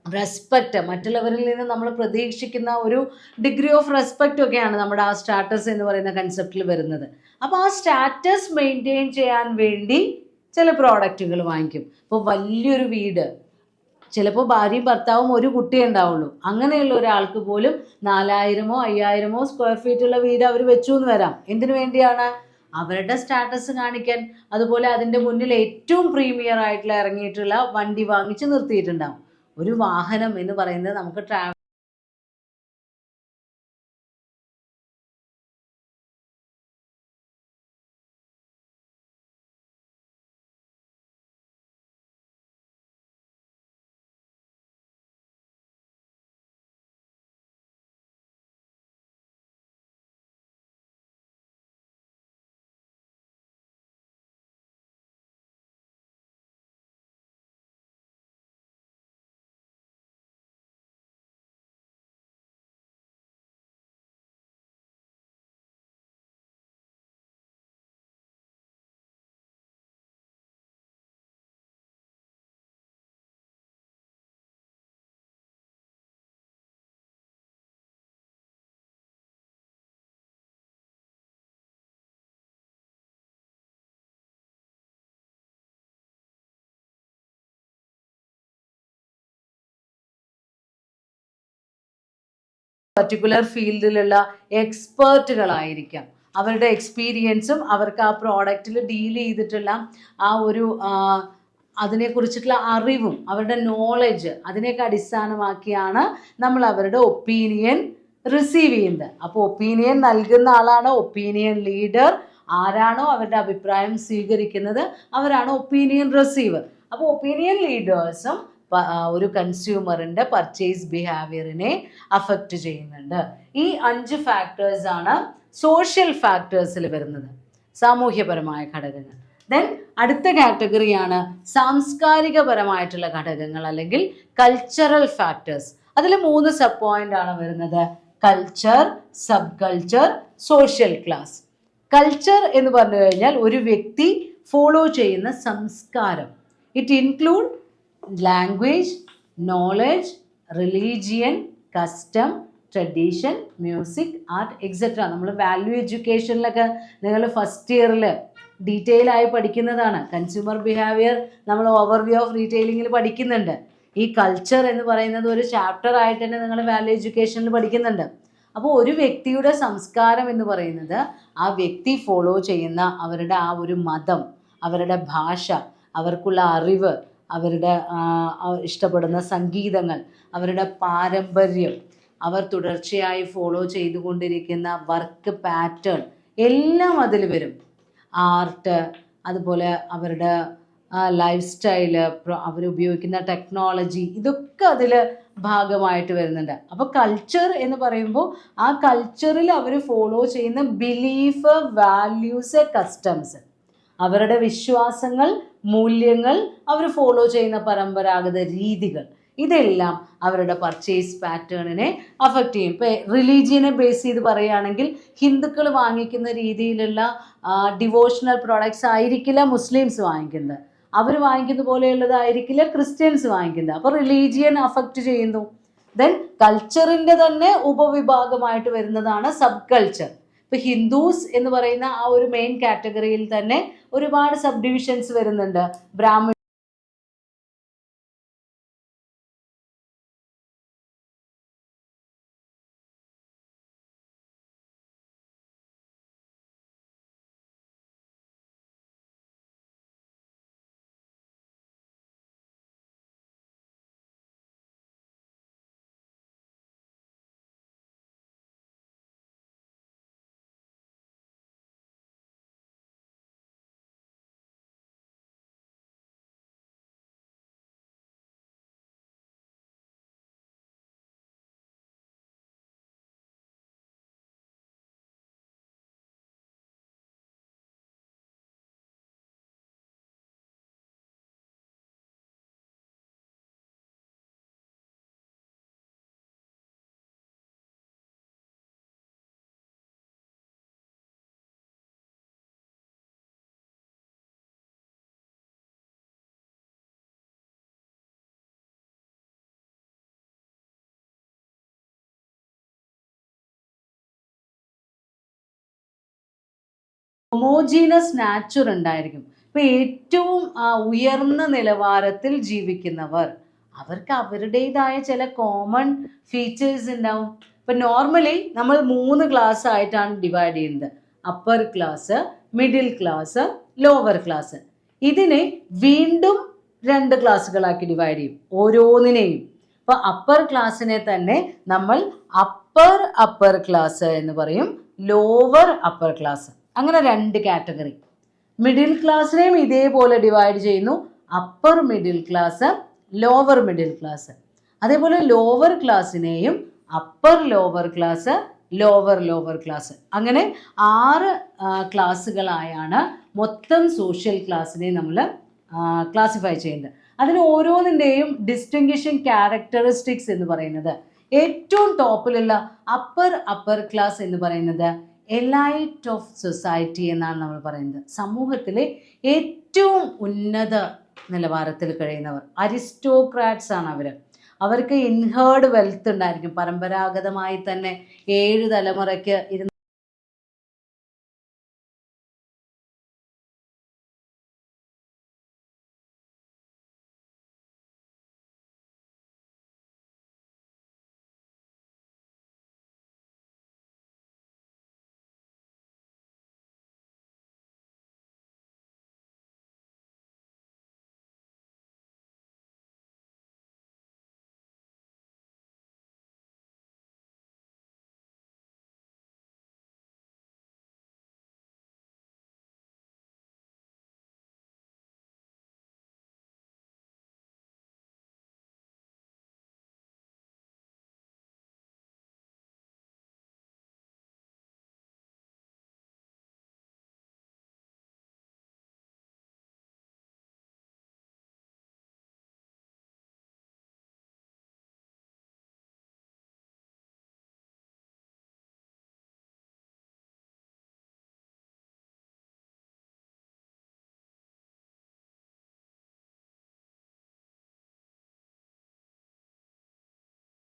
റെസ്പെക്റ്റ്, മറ്റുള്ളവരിൽ നിന്ന് നമ്മൾ പ്രതീക്ഷിക്കുന്ന ഒരു ഡിഗ്രി ഓഫ് റെസ്പെക്റ്റ് ഒക്കെയാണ് നമ്മുടെ ആ സ്റ്റാറ്റസ് എന്ന് പറയുന്ന കൺസെപ്റ്റിൽ വരുന്നത്. അപ്പോൾ ആ സ്റ്റാറ്റസ് മെയിൻറ്റെയിൻ ചെയ്യാൻ വേണ്ടി ചില പ്രോഡക്റ്റുകൾ വാങ്ങിക്കും. ഇപ്പോൾ വലിയൊരു വീട്, ചിലപ്പോൾ ഭാര്യയും ഭർത്താവും ഒരു കുട്ടിയേ ഉണ്ടാവുള്ളൂ, അങ്ങനെയുള്ള ഒരാൾക്ക് പോലും 4000 5000 സ്ക്വയർ ഫീറ്റുള്ള വീട് അവർ വെച്ചു എന്ന് വരാം. എന്തിനു വേണ്ടിയാണ്? അവരുടെ സ്റ്റാറ്റസ് കാണിക്കാൻ. അതുപോലെ അതിൻ്റെ മുന്നിൽ ഏറ്റവും പ്രീമിയർ ആയിട്ടുള്ള ഇറങ്ങിയിട്ടുള്ള വണ്ടി വാങ്ങിച്ച് നിർത്തിയിട്ടുണ്ടാവും. ഒരു വാഹനം എന്ന് പറയുന്നത് നമുക്ക് പർട്ടിക്കുലർ ഫീൽഡിലുള്ള എക്സ്പേർട്ടുകളായിരിക്കാം. അവരുടെ എക്സ്പീരിയൻസും അവർക്ക് ആ പ്രോഡക്റ്റിൽ ഡീൽ ചെയ്തിട്ടുള്ള ആ ഒരു അതിനെക്കുറിച്ചിട്ടുള്ള അറിവും അവരുടെ നോളജ് അതിനെയൊക്കെ അടിസ്ഥാനമാക്കിയാണ് നമ്മൾ അവരുടെ ഒപ്പീനിയൻ റിസീവ് ചെയ്യുന്നത്. അപ്പോൾ ഒപ്പീനിയൻ നൽകുന്ന ആളാണ് ഒപ്പീനിയൻ ലീഡർ. ആരാണോ അവരുടെ അഭിപ്രായം സ്വീകരിക്കുന്നത് അവരാണ് ഒപ്പീനിയൻ റിസീവർ. അപ്പോൾ ഒപ്പീനിയൻ ലീഡേഴ്സും ഒരു കൺസ്യൂമറിൻ്റെ പർച്ചേസ് ബിഹേവിയറിനെ അഫക്റ്റ് ചെയ്യുന്നുണ്ട്. ഈ 5 ഫാക്ടേഴ്സാണ് സോഷ്യൽ ഫാക്ടേഴ്സിൽ വരുന്നത്, സാമൂഹ്യപരമായ ഘടകങ്ങൾ. ദെൻ അടുത്ത കാറ്റഗറിയാണ് സാംസ്കാരികപരമായിട്ടുള്ള ഘടകങ്ങൾ അല്ലെങ്കിൽ കൾച്ചറൽ ഫാക്ടേഴ്സ്. അതിൽ 3 സബ് പോയിന്റ് ആണ് വരുന്നത്: culture, sub culture, social class. Culture എന്ന് പറഞ്ഞു കഴിഞ്ഞാൽ ഒരു വ്യക്തി ഫോളോ ചെയ്യുന്ന സംസ്കാരം. It include language, knowledge, religion, custom, tradition, music, art etcetera. നമ്മൾ വാല്യൂ എഡ്യൂക്കേഷനിലൊക്കെ നിങ്ങൾ ഫസ്റ്റ് ഇയറിൽ ഡീറ്റെയിൽ ആയി പഠിക്കുന്നതാണ്. കൺസ്യൂമർ ബിഹേവിയർ നമ്മൾ ഓവർവ്യൂ ഓഫ് റീറ്റെയിലിങ്ങിൽ പഠിക്കുന്നുണ്ട്. ഈ കൾച്ചർ എന്ന് പറയുന്നത് ഒരു ചാപ്റ്റർ ആയിട്ട് തന്നെ നിങ്ങൾ വാല്യൂ എഡ്യൂക്കേഷനിൽ പഠിക്കുന്നുണ്ട്. അപ്പോൾ ഒരു വ്യക്തിയുടെ സംസ്കാരം എന്ന് പറയുന്നത് ആ വ്യക്തി ഫോളോ ചെയ്യുന്ന അവരുടെ ആ ഒരു മതം, അവരുടെ ഭാഷ, അവർക്കുള്ള അറിവ്, അവരുടെ ഇഷ്ടപ്പെടുന്ന സംഗീതങ്ങൾ, അവരുടെ പാരമ്പര്യം, അവർ തുടർച്ചയായി ഫോളോ ചെയ്തുകൊണ്ടിരിക്കുന്ന വർക്ക് പാറ്റേൺ എല്ലാം അതിൽ വരും. ആർട്ട്, അതുപോലെ അവരുടെ ലൈഫ് സ്റ്റൈല്, അവരുപയോഗിക്കുന്ന ടെക്നോളജി, ഇതൊക്കെ അതിൽ ഭാഗമായിട്ട് വരുന്നുണ്ട്. അപ്പോൾ കൾച്ചർ എന്ന് പറയുമ്പോൾ ആ കൾച്ചറിൽ അവർ ഫോളോ ചെയ്യുന്ന ബിലീഫ്, വാല്യൂസ്, കസ്റ്റംസ്, അവരുടെ വിശ്വാസങ്ങൾ, മൂല്യങ്ങൾ, അവർ ഫോളോ ചെയ്യുന്ന പരമ്പരാഗത രീതികൾ, ഇതെല്ലാം അവരുടെ പർച്ചേസ് പാറ്റേണിനെ അഫക്റ്റ് ചെയ്യും. ഇപ്പോൾ റിലീജിയനെ ബേസ് ചെയ്ത് പറയുകയാണെങ്കിൽ ഹിന്ദുക്കൾ വാങ്ങിക്കുന്ന രീതിയിലുള്ള ഡിവോഷണൽ പ്രോഡക്ട്സ് ആയിരിക്കില്ല മുസ്ലിംസ് വാങ്ങിക്കുന്നത്, അവർ വാങ്ങിക്കുന്ന പോലെയുള്ളതായിരിക്കില്ല ക്രിസ്ത്യൻസ് വാങ്ങിക്കുന്നത്. അപ്പോൾ റിലീജിയൻ അഫക്റ്റ് ചെയ്യുന്നു. ദെൻ കൾച്ചറിൻ്റെ തന്നെ ഉപവിഭാഗമായിട്ട് വരുന്നതാണ് സബ് കൾച്ചർ. ഇപ്പോൾ ഹിന്ദുസ് എന്ന് പറയുന്ന ആ ഒരു മെയിൻ കാറ്റഗറിയിൽ തന്നെ ഒരുപാട് സബ് ഡിവിഷൻസ് വരുന്നുണ്ട്. ബ്രാഹ്മൺ, ഹോമോജീനസ് നാച്ചർ ഉണ്ടായിരിക്കും. ഇപ്പം ഏറ്റവും ഉയർന്ന നിലവാരത്തിൽ ജീവിക്കുന്നവർ, അവർക്ക് അവരുടേതായ ചില കോമൺ ഫീച്ചേഴ്സ് ഉണ്ടാവും. ഇപ്പം നോർമലി നമ്മൾ 3 ക്ലാസ് ആയിട്ടാണ് ഡിവൈഡ് ചെയ്യുന്നത്: upper class, middle class, lower class. ഇതിനെ വീണ്ടും 2 ക്ലാസ്സുകളാക്കി ഡിവൈഡ് ചെയ്യും ഓരോന്നിനെയും. അപ്പോൾ അപ്പർ ക്ലാസ്സിനെ തന്നെ നമ്മൾ അപ്പർ ക്ലാസ് എന്ന് പറയും, ലോവർ അപ്പർ ക്ലാസ്, അങ്ങനെ 2 കാറ്റഗറി. മിഡിൽ ക്ലാസ്സിനെയും ഇതേപോലെ ഡിവൈഡ് ചെയ്യുന്നു: upper middle class, lower middle class. അതേപോലെ ലോവർ ക്ലാസ്സിനെയും upper lower class, lower class. അങ്ങനെ 6 ക്ലാസ്സുകളായാണ് മൊത്തം സോഷ്യൽ ക്ലാസ്സിനെ നമ്മൾ ക്ലാസിഫൈ ചെയ്യുന്നത്. അതിന് ഓരോന്നിൻ്റെയും ഡിസ്റ്റിങ്വിഷിങ് ക്യാരക്ടറിസ്റ്റിക്സ് എന്ന് പറയുന്നത്, ഏറ്റവും ടോപ്പിലുള്ള അപ്പർ ക്ലാസ് എന്ന് പറയുന്നത് എലൈറ്റ് ഓഫ് സൊസൈറ്റി എന്നാണ് നമ്മൾ പറയുന്നത്. സമൂഹത്തിലെ ഏറ്റവും ഉന്നത നിലവാരത്തിൽ കഴിയുന്നവർ, അരിസ്റ്റോക്രാറ്റ്സ് ആണ് അവർ. അവർക്ക് ഇൻഹേർഡ് വെൽത്ത് ഉണ്ടായിരിക്കും. പരമ്പരാഗതമായി തന്നെ 7 തലമുറയ്ക്ക്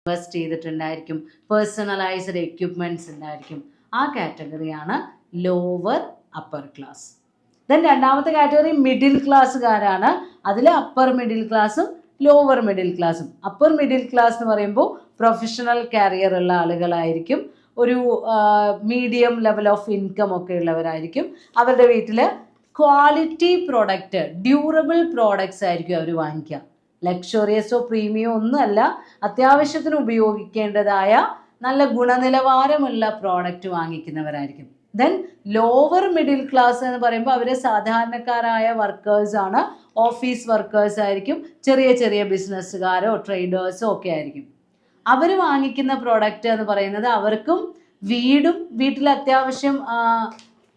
ഇൻവെസ്റ്റ് ചെയ്തിട്ടുണ്ടായിരിക്കും, പേഴ്സണലൈസ്ഡ് എക്യുപ്മെൻറ്റ്സ് ഉണ്ടായിരിക്കും. ആ കാറ്റഗറിയാണ് ലോവർ അപ്പർ ക്ലാസ്. ദെൻ രണ്ടാമത്തെ കാറ്റഗറി മിഡിൽ ക്ലാസ്സുകാരാണ്. അതിൽ അപ്പർ മിഡിൽ ക്ലാസ്സും ലോവർ മിഡിൽ ക്ലാസ്സും. അപ്പർ മിഡിൽ ക്ലാസ് എന്ന് പറയുമ്പോൾ പ്രൊഫഷണൽ കാരിയർ ഉള്ള ആളുകളായിരിക്കും, ഒരു മീഡിയം ലെവൽ ഓഫ് ഇൻകം ഒക്കെ ഉള്ളവരായിരിക്കും. അവരുടെ വീട്ടിൽ ക്വാളിറ്റി പ്രോഡക്റ്റ്, ഡ്യൂറബിൾ പ്രോഡക്ട്സ് ആയിരിക്കും അവർ വാങ്ങിക്കുക. ലക്ഷറിയസോ പ്രീമിയോ ഒന്നുമല്ല, അത്യാവശ്യത്തിന് ഉപയോഗിക്കേണ്ടതായ നല്ല ഗുണനിലവാരമുള്ള പ്രോഡക്റ്റ് വാങ്ങിക്കുന്നവരായിരിക്കും. ദെൻ ലോവർ മിഡിൽ ക്ലാസ് എന്ന് പറയുമ്പോൾ അവർ സാധാരണക്കാരായ വർക്കേഴ്സ് ആണ്, ഓഫീസ് വർക്കേഴ്സ് ആയിരിക്കും, ചെറിയ ചെറിയ ബിസിനസ്സുകാരോ ട്രേഡേഴ്സോ ഒക്കെ ആയിരിക്കും. അവർ വാങ്ങിക്കുന്ന പ്രോഡക്റ്റ് എന്ന് പറയുന്നത് അവർക്കും വീടും വീട്ടിൽ അത്യാവശ്യം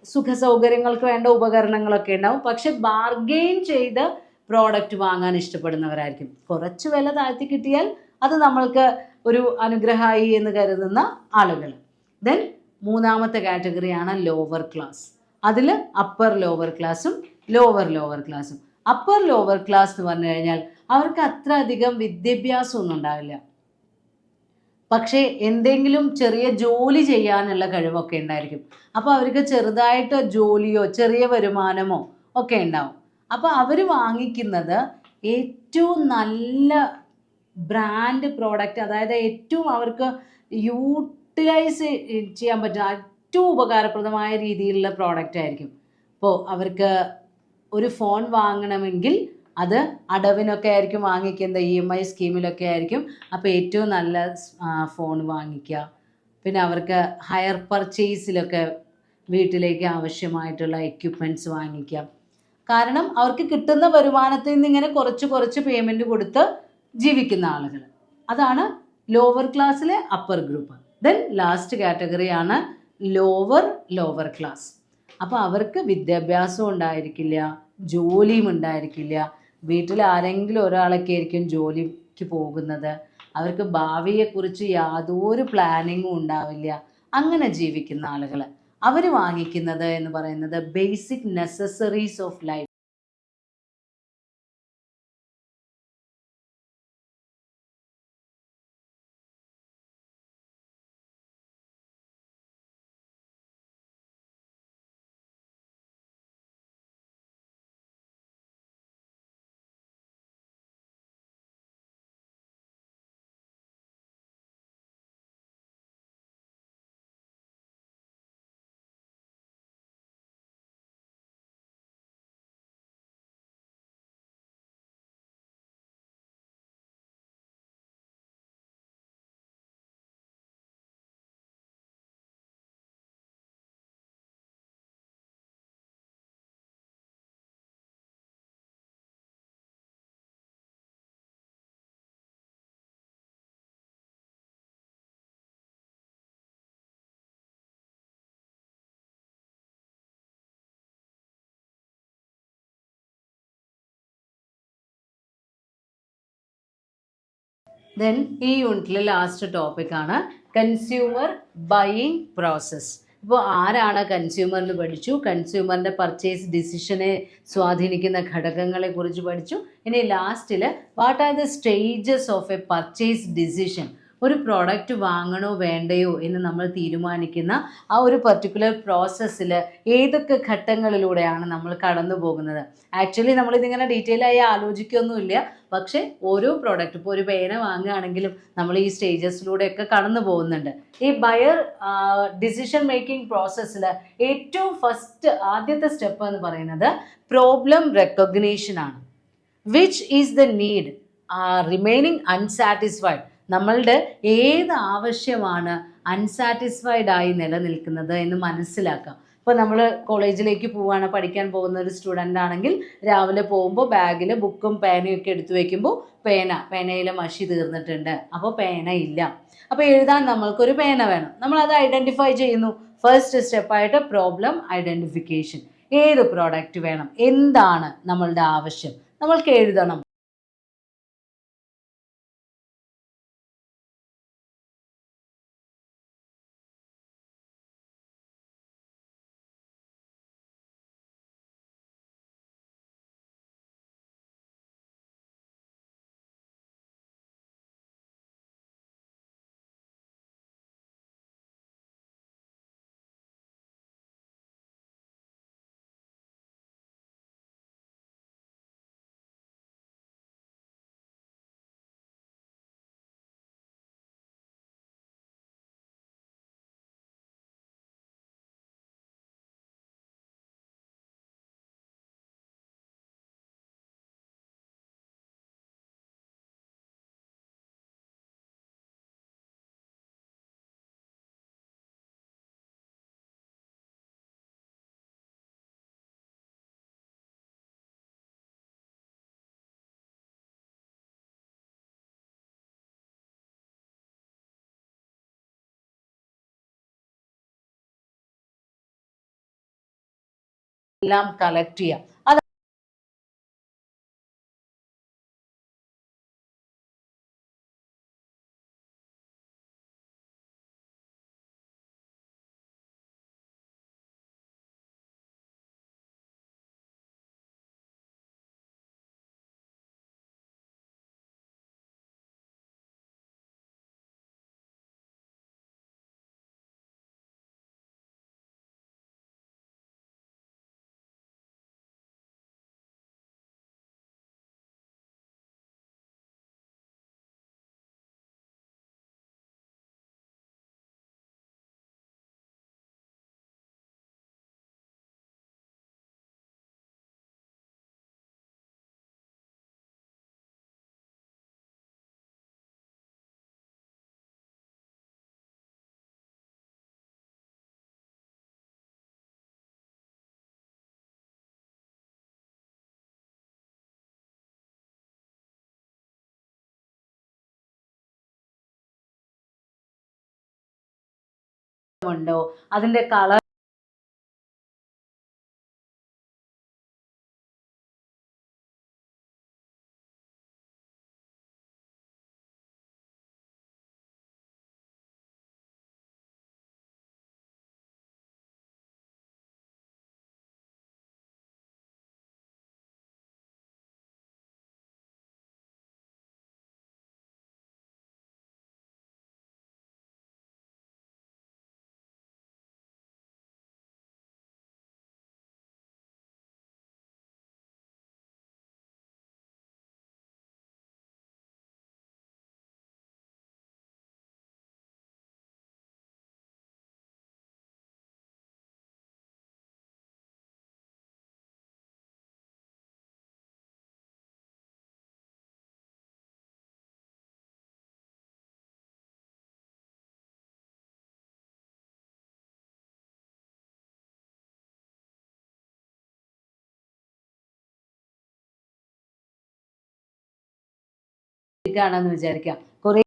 സുഖ സൗകര്യങ്ങൾക്ക് വേണ്ട ഉപകരണങ്ങളൊക്കെ ഉണ്ടാവും, പക്ഷെ ബാർഗെയിൻ ചെയ്ത് പ്രോഡക്റ്റ് വാങ്ങാൻ ഇഷ്ടപ്പെടുന്നവരായിരിക്കും. കുറച്ച് വില താഴ്ത്തി കിട്ടിയാൽ അത് നമ്മൾക്ക് ഒരു അനുഗ്രഹമായി എന്ന് കരുതുന്ന ആളുകൾ. ദെൻ മൂന്നാമത്തെ കാറ്റഗറിയാണ് ലോവർ ക്ലാസ്. അതിൽ അപ്പർ ലോവർ ക്ലാസ്സും ലോവർ ക്ലാസ്സും. അപ്പർ ലോവർ ക്ലാസ് എന്ന് പറഞ്ഞു കഴിഞ്ഞാൽ അവർക്ക് അത്ര അധികം വിദ്യാഭ്യാസമൊന്നും ഉണ്ടാവില്ല, പക്ഷേ എന്തെങ്കിലും ചെറിയ ജോലി ചെയ്യാനുള്ള കഴിവൊക്കെ ഉണ്ടായിരിക്കും. അപ്പോൾ അവർക്ക് ചെറുതായിട്ട് ജോലിയോ ചെറിയ വരുമാനമോ ഒക്കെ ഉണ്ടാവും. അപ്പോൾ അവർ വാങ്ങിക്കുന്നത് ഏറ്റവും നല്ല ബ്രാൻഡ് പ്രോഡക്റ്റ്, അതായത് ഏറ്റവും അവർക്ക് യൂട്ടിലൈസ് ചെയ്യാൻ പറ്റുന്ന ഏറ്റവും ഉപകാരപ്രദമായ രീതിയിലുള്ള പ്രോഡക്റ്റ് ആയിരിക്കും. ഇപ്പോൾ അവർക്ക് ഒരു ഫോൺ വാങ്ങണമെങ്കിൽ അത് അടവിനൊക്കെ ആയിരിക്കും വാങ്ങിക്കുന്നത്, EMI സ്കീമിലൊക്കെ ആയിരിക്കും. അപ്പോൾ ഏറ്റവും നല്ല ഫോൺ വാങ്ങിക്കുക. പിന്നെ അവർക്ക് ഹയർ പർച്ചേസിലൊക്കെ വീട്ടിലേക്ക് ആവശ്യമായിട്ടുള്ള എക്യുപ്മെൻറ്റ്സ് വാങ്ങിക്കുക. കാരണം അവർക്ക് കിട്ടുന്ന വരുമാനത്തിൽ നിന്ന് ഇങ്ങനെ കുറച്ച് പേയ്മെൻറ്റ് കൊടുത്ത് ജീവിക്കുന്ന ആളുകൾ. അതാണ് ലോവർ ക്ലാസ്സിലെ അപ്പർ ഗ്രൂപ്പ്. ദെൻ ലാസ്റ്റ് കാറ്റഗറിയാണ് ലോവർ ക്ലാസ്. അപ്പോൾ അവർക്ക് വിദ്യാഭ്യാസം ഉണ്ടായിരിക്കില്ല, ജോലിയും ഉണ്ടായിരിക്കില്ല, വീട്ടിൽ ആരെങ്കിലും ഒരാളൊക്കെ ആയിരിക്കും ജോലിക്ക് പോകുന്നത്, അവർക്ക് ഭാവിയെക്കുറിച്ച് യാതൊരു പ്ലാനിങ്ങും ഉണ്ടാവില്ല. അങ്ങനെ ജീവിക്കുന്ന ആളുകൾ അവർ വാങ്ങിക്കുന്നത് എന്ന് പറയുന്നത് basic necessaries of life. Then ഈ യൂണിറ്റിലെ ലാസ്റ്റ് ടോപ്പിക്കാണ് കൺസ്യൂമർ ബൈയിങ് പ്രോസസ്സ്. ഇപ്പോൾ ആരാണ് കൺസ്യൂമർ എന്ന് പഠിച്ചു, കൺസ്യൂമറിൻ്റെ പർച്ചേസ് ഡിസിഷനെ സ്വാധീനിക്കുന്ന ഘടകങ്ങളെ കുറിച്ച് പഠിച്ചു. ഇനി ലാസ്റ്റിൽ what are the stages of A purchase decision, ഒരു പ്രോഡക്റ്റ് വാങ്ങണോ വേണ്ടയോ എന്ന് നമ്മൾ തീരുമാനിക്കുന്ന ആ ഒരു പർട്ടിക്കുലർ പ്രോസസ്സിൽ ഏതൊക്കെ ഘട്ടങ്ങളിലൂടെയാണ് നമ്മൾ കടന്നു പോകുന്നത്. ആക്ച്വലി നമ്മളിതിങ്ങനെ ഡീറ്റെയിൽ ആയി ആലോചിക്കൊന്നുമില്ല, പക്ഷേ ഓരോ പ്രോഡക്റ്റ്, ഇപ്പോൾ ഒരു പേന വാങ്ങുകയാണെങ്കിലും നമ്മൾ ഈ സ്റ്റേജസിലൂടെയൊക്കെ കടന്നു പോകുന്നുണ്ട്. ഈ ബയർ ഡിസിഷൻ മേക്കിംഗ് പ്രോസസ്സിൽ ഏറ്റവും ആദ്യത്തെ സ്റ്റെപ്പ് എന്ന് പറയുന്നത് പ്രോബ്ലം റെക്കഗ്നീഷൻ ആണ്. Which is the need remaining unsatisfied, നമ്മളുടെ ഏത് ആവശ്യമാണ് അൺസാറ്റിസ്ഫൈഡ് ആയി നിലനിൽക്കുന്നത് എന്ന് മനസ്സിലാക്കാം. ഇപ്പോൾ നമ്മൾ കോളേജിലേക്ക് പോവുകയാണ്, പഠിക്കാൻ പോകുന്ന ഒരു സ്റ്റുഡൻ്റ് ആണെങ്കിൽ രാവിലെ പോകുമ്പോൾ ബാഗിൽ ബുക്കും പേനയും ഒക്കെ എടുത്തു വയ്ക്കുമ്പോൾ പേനയിലെ മഷി തീർന്നിട്ടുണ്ട്, അപ്പോൾ പേന ഇല്ല. അപ്പോൾ എഴുതാൻ നമ്മൾക്കൊരു പേന വേണം, നമ്മളത് ഐഡൻറ്റിഫൈ ചെയ്യുന്നു. ഫസ്റ്റ് സ്റ്റെപ്പായിട്ട് പ്രോബ്ലം ഐഡൻറ്റിഫിക്കേഷൻ. ഏത് പ്രോഡക്റ്റ് വേണം, എന്താണ് നമ്മളുടെ ആവശ്യം, നമ്മൾക്ക് എഴുതണം. എല്ലാം കളക്ട് ചെയ്യാം. ഉണ്ടോ അതിന്റെ കളർ ആണെന്ന് വിചാരിക്കാം. കുറെ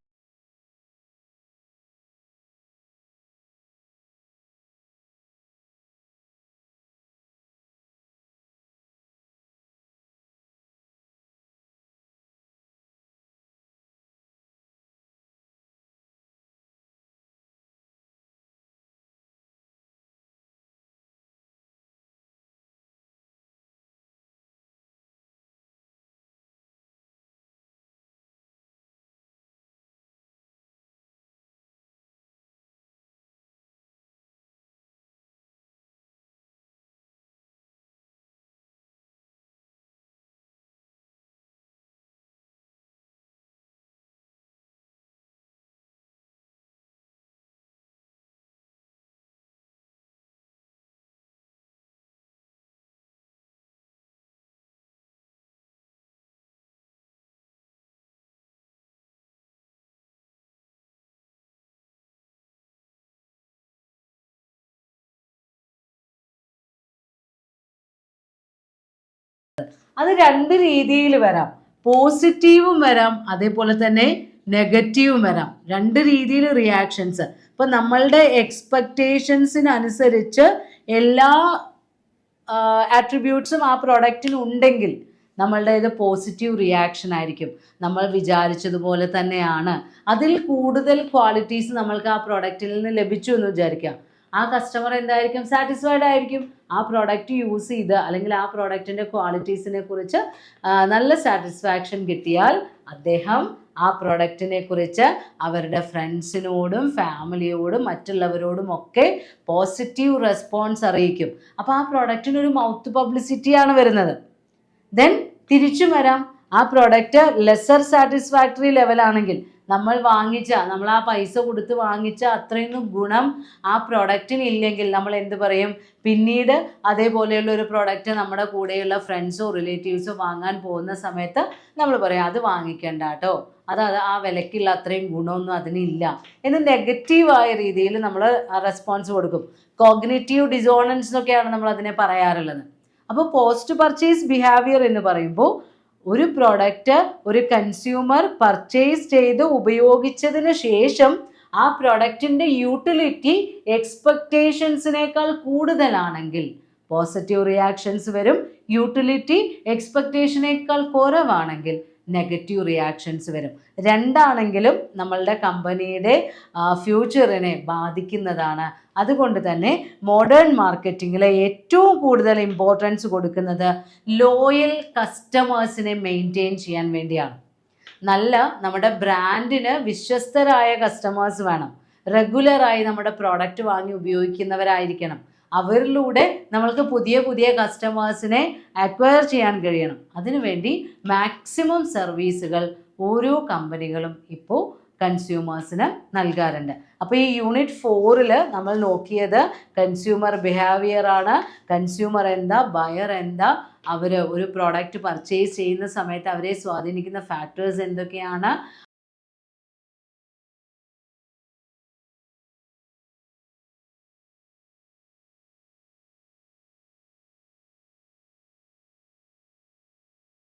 അത് രണ്ട് രീതിയിൽ വരാം. പോസിറ്റീവും വരാം, അതേപോലെ തന്നെ നെഗറ്റീവും വരാം. രണ്ട് രീതിയിൽ റിയാക്ഷൻസ്. ഇപ്പൊ നമ്മളുടെ എക്സ്പെക്റ്റേഷൻസിനനുസരിച്ച് എല്ലാ ആട്രിബ്യൂട്ട്സും ആ പ്രോഡക്റ്റിന് ഉണ്ടെങ്കിൽ നമ്മളുടെ ഇത് പോസിറ്റീവ് റിയാക്ഷൻ ആയിരിക്കും. നമ്മൾ വിചാരിച്ചതുപോലെ തന്നെയാണ്, അതിൽ കൂടുതൽ ക്വാളിറ്റീസ് നമ്മൾക്ക് ആ പ്രോഡക്റ്റിൽ നിന്ന് ലഭിച്ചു എന്ന് വിചാരിക്കാം. ആ കസ്റ്റമർ എന്തായിരിക്കും? സാറ്റിസ്ഫൈഡ് ആയിരിക്കും. ആ പ്രോഡക്റ്റ് യൂസ് ചെയ്ത് അല്ലെങ്കിൽ ആ പ്രോഡക്റ്റിൻ്റെ ക്വാളിറ്റീസിനെ കുറിച്ച് നല്ല സാറ്റിസ്ഫാക്ഷൻ കിട്ടിയാൽ അദ്ദേഹം ആ പ്രോഡക്റ്റിനെ കുറിച്ച് അവരുടെ ഫ്രണ്ട്സിനോടും ഫാമിലിയോടും മറ്റുള്ളവരോടും ഒക്കെ പോസിറ്റീവ് റെസ്പോൺസ് അറിയിക്കും. അപ്പോൾ ആ പ്രോഡക്റ്റിനൊരു മൗത്ത് പബ്ലിസിറ്റിയാണ് വരുന്നത്. ദെൻ തിരിച്ചു വരാം, ആ പ്രോഡക്റ്റ് ലെസർ സാറ്റിസ്ഫാക്ടറി ലെവലാണെങ്കിൽ നമ്മൾ ആ പൈസ കൊടുത്ത് വാങ്ങിച്ച അത്രയൊന്നും ഗുണം ആ പ്രോഡക്റ്റിന് ഇല്ലെങ്കിൽ നമ്മൾ എന്ത് പറയും? പിന്നീട് അതേപോലെയുള്ള ഒരു പ്രോഡക്റ്റ് നമ്മുടെ കൂടെയുള്ള ഫ്രണ്ട്സോ റിലേറ്റീവ്സോ വാങ്ങാൻ പോകുന്ന സമയത്ത് നമ്മൾ പറയും അത് വാങ്ങിക്കണ്ട കേട്ടോ, അത് ആ വിലക്കുള്ള അത്രയും ഗുണമൊന്നും അതിനില്ല എന്ന് നെഗറ്റീവായ രീതിയിൽ നമ്മൾ റെസ്പോൺസ് കൊടുക്കും. കോഗ്നിറ്റീവ് ഡിസോണൻസ് എന്നൊക്കെയാണ് നമ്മൾ അതിനെ പറയാറുള്ളത്. അപ്പോൾ പോസ്റ്റ് പർച്ചേസ് ബിഹേവിയർ എന്ന് പറയുമ്പോൾ ഒരു പ്രോഡക്റ്റ് ഒരു കൺസ്യൂമർ പർച്ചേസ് ചെയ്ത് ഉപയോഗിച്ചതിന് ശേഷം ആ പ്രോഡക്റ്റിൻ്റെ യൂട്ടിലിറ്റി എക്സ്പെക്റ്റേഷൻസിനേക്കാൾ കൂടുതലാണെങ്കിൽ പോസിറ്റീവ് റിയാക്ഷൻസ് വരും. യൂട്ടിലിറ്റി എക്സ്പെക്റ്റേഷനേക്കാൾ കുറവാണെങ്കിൽ നെഗറ്റീവ് റിയാക്ഷൻസ് വരും. രണ്ടാണെങ്കിലും നമ്മളുടെ കമ്പനിയുടെ ഫ്യൂച്ചറിനെ ബാധിക്കുന്നതാണ്. അതുകൊണ്ട് തന്നെ മോഡേൺ മാർക്കറ്റിങ്ങിൽ ഏറ്റവും കൂടുതൽ ഇമ്പോർട്ടൻസ് കൊടുക്കുന്നത് ലോയൽ കസ്റ്റമേഴ്സിനെ മെയിൻറ്റെയിൻ ചെയ്യാൻ വേണ്ടിയാണ്. നല്ല നമ്മുടെ ബ്രാൻഡിന് വിശ്വസ്തരായ കസ്റ്റമേഴ്സ് വേണം. റെഗുലറായി നമ്മുടെ പ്രോഡക്റ്റ് വാങ്ങി ഉപയോഗിക്കുന്നവരായിരിക്കണം. അവരിലൂടെ നമ്മൾക്ക് പുതിയ പുതിയ കസ്റ്റമേഴ്സിനെ അക്വയർ ചെയ്യാൻ കഴിയണം. അതിനുവേണ്ടി മാക്സിമം സർവീസുകൾ ഓരോ കമ്പനികളും ഇപ്പോൾ കൺസ്യൂമേഴ്സിന് നൽകാറുണ്ട്. അപ്പോൾ ഈ യൂണിറ്റ് 4 നമ്മൾ നോക്കിയത് കൺസ്യൂമർ ബിഹേവിയർ ആണ്. കൺസ്യൂമർ എന്താ, ബയർ എന്താ, അവർ ഒരു പ്രോഡക്റ്റ് പർച്ചേസ് ചെയ്യുന്ന സമയത്ത് അവരെ സ്വാധീനിക്കുന്ന ഫാക്ടേഴ്സ് എന്തൊക്കെയാണ്,